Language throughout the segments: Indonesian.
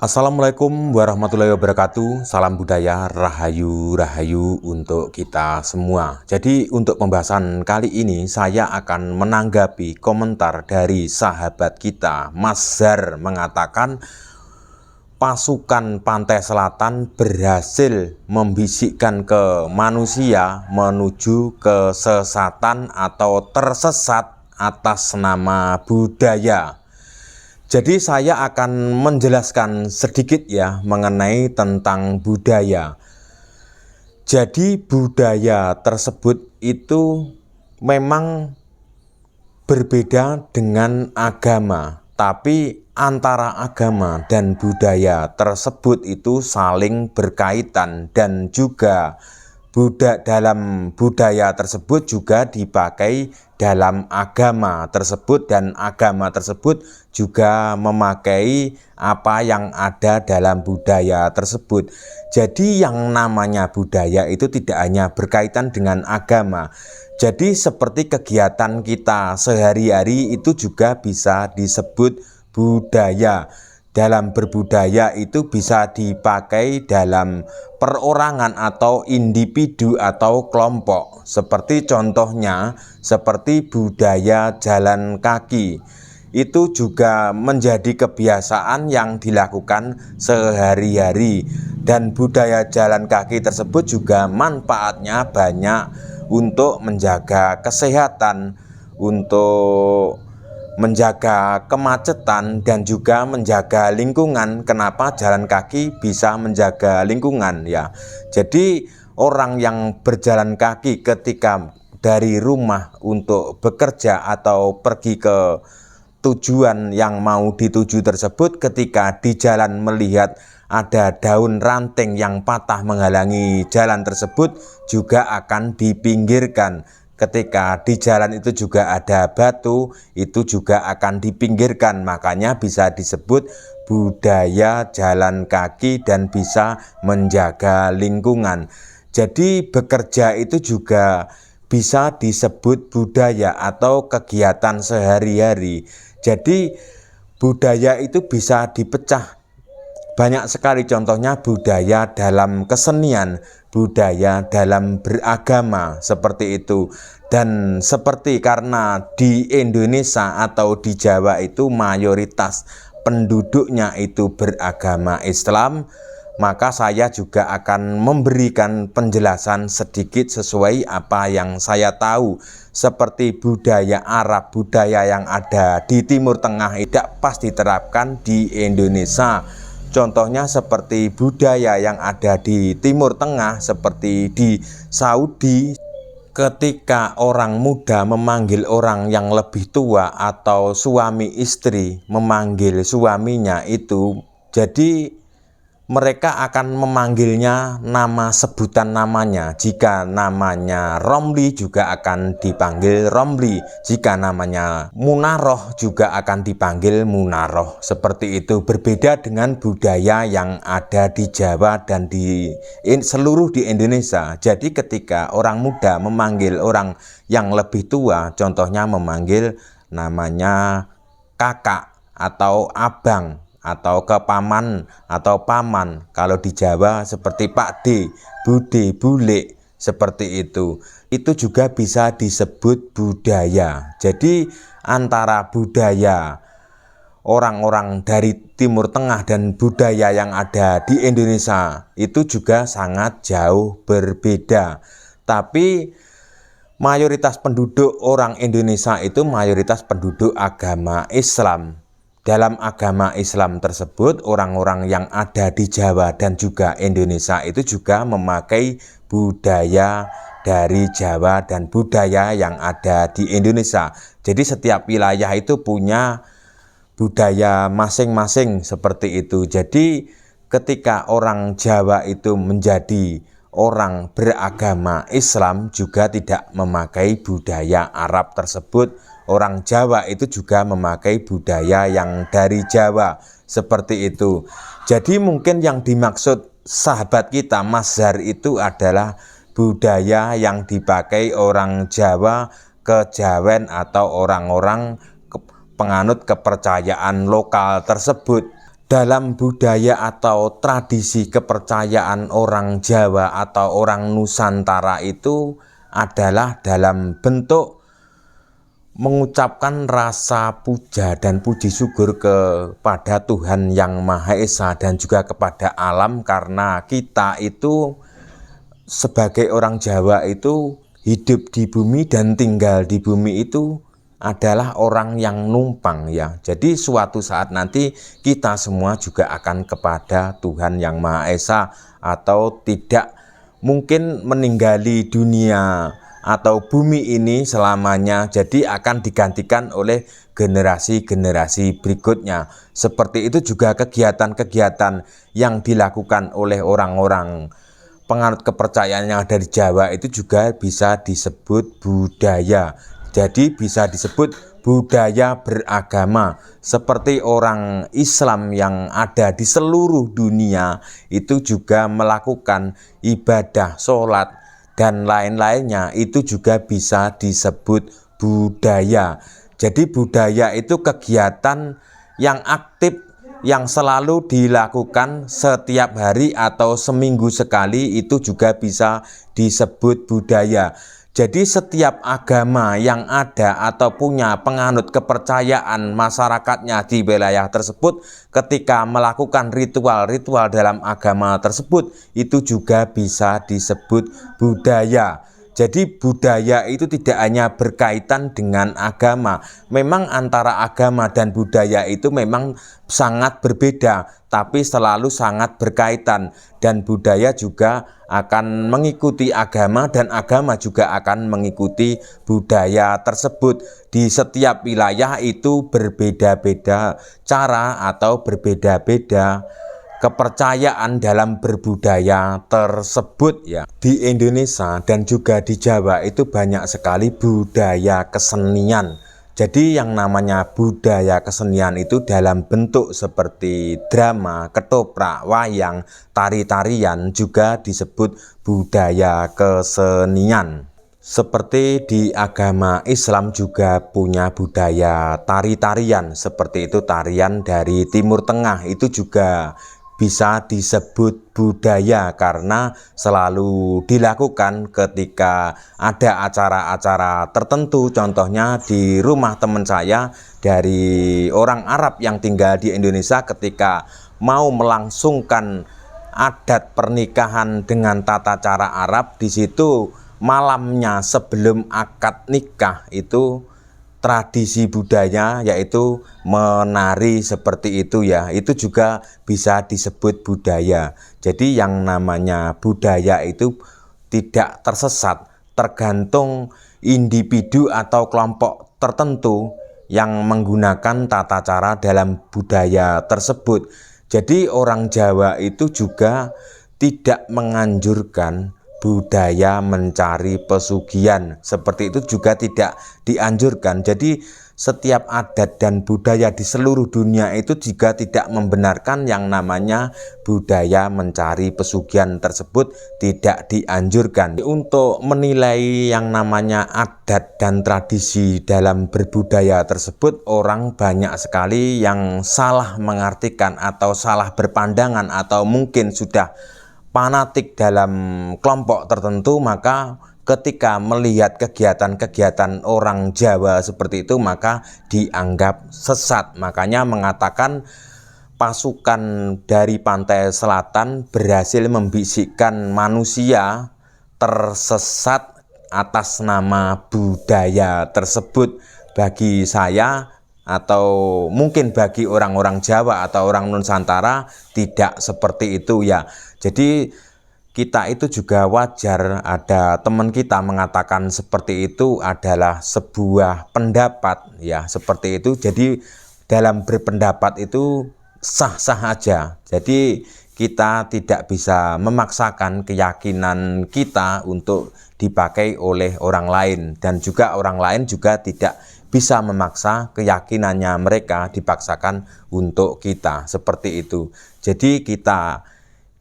Assalamualaikum warahmatullahi wabarakatuh. Salam budaya, rahayu, rahayu untuk kita semua. Jadi untuk pembahasan kali ini saya akan menanggapi komentar dari sahabat kita, Mas Zar, mengatakan pasukan pantai selatan berhasil membisikkan ke manusia menuju kesesatan atau tersesat atas nama budaya. Jadi saya akan menjelaskan sedikit ya mengenai tentang budaya. Jadi budaya tersebut itu memang berbeda dengan agama, tapi antara agama dan budaya tersebut itu saling berkaitan, dan juga dalam budaya tersebut juga dipakai dalam agama tersebut, dan agama tersebut juga memakai apa yang ada dalam budaya tersebut. Jadi yang namanya budaya itu tidak hanya berkaitan dengan agama. Jadi seperti kegiatan kita sehari-hari itu juga bisa disebut budaya. Dalam berbudaya itu bisa dipakai dalam perorangan atau individu atau kelompok. Seperti contohnya, seperti budaya jalan kaki. Itu juga menjadi kebiasaan yang dilakukan sehari-hari. Dan budaya jalan kaki tersebut juga manfaatnya banyak untuk menjaga kesehatan, untuk menjaga kemacetan, dan juga menjaga lingkungan. Kenapa jalan kaki bisa menjaga lingkungan ya? Jadi orang yang berjalan kaki ketika dari rumah untuk bekerja atau pergi ke tujuan yang mau dituju tersebut, ketika di jalan melihat ada daun ranting yang patah menghalangi jalan tersebut, juga akan dipinggirkan. Ketika di jalan itu juga ada batu, itu juga akan dipinggirkan. Makanya bisa disebut budaya jalan kaki dan bisa menjaga lingkungan. Jadi bekerja itu juga bisa disebut budaya atau kegiatan sehari-hari. Jadi budaya itu bisa dipecah banyak sekali, contohnya budaya dalam kesenian, budaya dalam beragama, seperti itu. Dan seperti karena di Indonesia atau di Jawa itu mayoritas penduduknya itu beragama Islam, maka saya juga akan memberikan penjelasan sedikit sesuai apa yang saya tahu. Seperti budaya Arab, budaya yang ada di Timur Tengah tidak pas diterapkan di Indonesia. Contohnya seperti budaya yang ada di Timur Tengah, seperti di Saudi, ketika orang muda memanggil orang yang lebih tua atau suami istri memanggil suaminya itu, jadi mereka akan memanggilnya nama sebutan namanya. Jika namanya Romli juga akan dipanggil Romli. Jika namanya Munaroh juga akan dipanggil Munaroh. Seperti itu, berbeda dengan budaya yang ada di Jawa dan di seluruh di Indonesia. Jadi ketika orang muda memanggil orang yang lebih tua, contohnya memanggil namanya kakak atau abang, atau ke paman atau paman. Kalau di Jawa seperti Pak D, Bude, Bule, seperti itu. Itu juga bisa disebut budaya. Jadi antara budaya orang-orang dari Timur Tengah dan budaya yang ada di Indonesia itu juga sangat jauh berbeda. Tapi mayoritas penduduk orang Indonesia itu mayoritas penduduk agama Islam. Dalam agama Islam tersebut, orang-orang yang ada di Jawa dan juga Indonesia itu juga memakai budaya dari Jawa dan budaya yang ada di Indonesia. Jadi setiap wilayah itu punya budaya masing-masing, seperti itu. Jadi ketika orang Jawa itu menjadi orang beragama Islam, juga tidak memakai budaya Arab tersebut. Orang Jawa itu juga memakai budaya yang dari Jawa, seperti itu. Jadi mungkin yang dimaksud sahabat kita Mas Zar itu adalah budaya yang dipakai orang Jawa, kejawen, atau orang-orang penganut kepercayaan lokal tersebut. dalam budaya atau tradisi kepercayaan orang Jawa atau orang Nusantara itu adalah dalam bentuk mengucapkan rasa puja dan puji syukur kepada Tuhan Yang Maha Esa dan juga kepada alam, karena kita itu sebagai orang Jawa itu hidup di bumi dan tinggal di bumi itu adalah orang yang numpang ya. Jadi suatu saat nanti kita semua juga akan kepada Tuhan Yang Maha Esa, atau tidak mungkin meninggali dunia atau bumi ini selamanya, jadi akan digantikan oleh generasi-generasi berikutnya. Seperti itu juga kegiatan-kegiatan yang dilakukan oleh orang-orang penganut kepercayaan yang ada di Jawa itu juga bisa disebut budaya. Jadi bisa disebut budaya beragama. Seperti orang Islam yang ada di seluruh dunia itu juga melakukan ibadah, sholat, dan lain-lainnya, itu juga bisa disebut budaya. Jadi budaya itu kegiatan yang aktif yang selalu dilakukan setiap hari atau seminggu sekali, itu juga bisa disebut budaya. Jadi setiap agama yang ada atau punya penganut kepercayaan masyarakatnya di wilayah tersebut, ketika melakukan ritual-ritual dalam agama tersebut, itu juga bisa disebut budaya. Jadi budaya itu tidak hanya berkaitan dengan agama. Memang antara agama dan budaya itu memang sangat berbeda, tapi selalu sangat berkaitan. Dan budaya juga akan mengikuti agama, dan agama juga akan mengikuti budaya tersebut. Di setiap wilayah itu berbeda-beda cara atau berbeda-beda kepercayaan dalam berbudaya tersebut ya. Di Indonesia dan juga di Jawa itu banyak sekali budaya kesenian. Jadi yang namanya budaya kesenian itu dalam bentuk seperti drama, ketoprak, wayang, tari-tarian juga disebut budaya kesenian. Seperti di agama Islam juga punya budaya tari-tarian, seperti itu tarian dari Timur Tengah itu juga bisa disebut budaya karena selalu dilakukan ketika ada acara-acara tertentu. Contohnya di rumah teman saya dari orang Arab yang tinggal di Indonesia, ketika mau melangsungkan adat pernikahan dengan tata cara Arab, di situ malamnya sebelum akad nikah itu tradisi budaya yaitu menari seperti itu ya, itu juga bisa disebut budaya. Jadi yang namanya budaya itu tidak tersesat, tergantung individu atau kelompok tertentu yang menggunakan tata cara dalam budaya tersebut. Jadi orang Jawa itu juga tidak menganjurkan budaya mencari pesugihan, seperti itu juga tidak dianjurkan. Jadi setiap adat dan budaya di seluruh dunia itu juga tidak membenarkan yang namanya budaya mencari pesugihan tersebut, tidak dianjurkan. Untuk menilai yang namanya adat dan tradisi dalam berbudaya tersebut, orang banyak sekali yang salah mengartikan atau salah berpandangan, atau mungkin sudah fanatik dalam kelompok tertentu. Maka ketika melihat kegiatan-kegiatan orang Jawa seperti itu, maka dianggap sesat. Makanya mengatakan pasukan dari pantai selatan berhasil membisikkan manusia tersesat atas nama budaya tersebut. Bagi saya, atau mungkin bagi orang-orang Jawa atau orang Nusantara, tidak seperti itu ya. Jadi kita itu juga wajar ada teman kita mengatakan seperti itu adalah sebuah pendapat ya, seperti itu. Jadi dalam berpendapat itu sah-sah aja. Jadi kita tidak bisa memaksakan keyakinan kita untuk dipakai oleh orang lain, dan juga orang lain juga tidak bisa memaksa keyakinannya mereka dipaksakan untuk kita, seperti itu. Jadi kita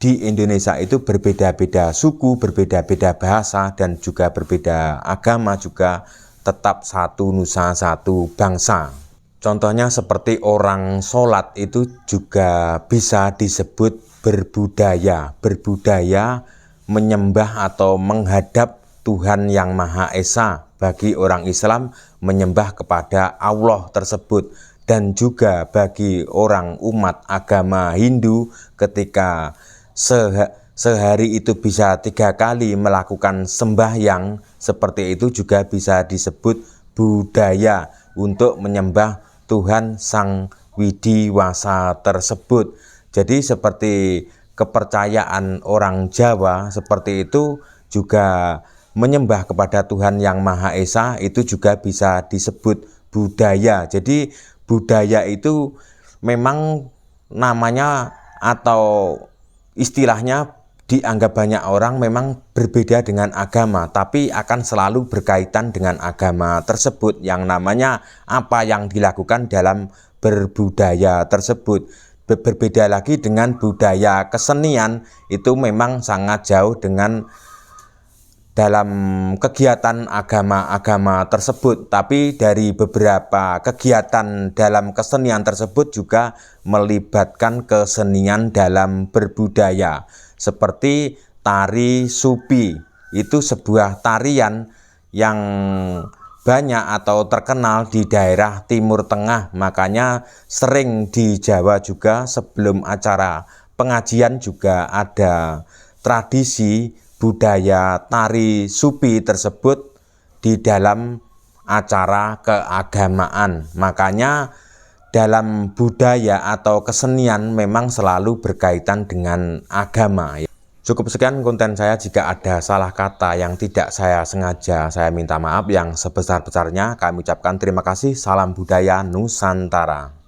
di Indonesia itu berbeda-beda suku, berbeda-beda bahasa, dan juga berbeda agama, juga tetap satu nusa, satu bangsa. Contohnya seperti orang sholat itu juga bisa disebut berbudaya. Berbudaya menyembah atau menghadap Tuhan Yang Maha Esa. Bagi orang Islam menyembah kepada Allah tersebut. Dan juga bagi orang umat agama Hindu ketika sehari itu bisa 3 kali melakukan sembahyang, seperti itu juga bisa disebut budaya untuk menyembah Tuhan Sang Widiwasa tersebut. Jadi seperti kepercayaan orang Jawa seperti itu juga menyembah kepada Tuhan Yang Maha Esa itu juga bisa disebut budaya. Jadi budaya itu memang namanya atau istilahnya dianggap banyak orang memang berbeda dengan agama, tapi akan selalu berkaitan dengan agama tersebut yang namanya apa yang dilakukan dalam berbudaya tersebut. Berbeda lagi dengan budaya kesenian, itu memang sangat jauh dengan dalam kegiatan agama-agama tersebut, tapi dari beberapa kegiatan dalam kesenian tersebut juga melibatkan kesenian dalam berbudaya, seperti tari supi. Itu sebuah tarian yang banyak atau terkenal di daerah Timur Tengah, makanya sering di Jawa juga sebelum acara pengajian juga ada tradisi budaya tari supi tersebut di dalam acara keagamaan. Makanya dalam budaya atau kesenian memang selalu berkaitan dengan agama. Cukup sekian konten saya. Jika ada salah kata yang tidak saya sengaja, saya minta maaf yang sebesar-besarnya. Kami ucapkan terima kasih. Salam budaya Nusantara.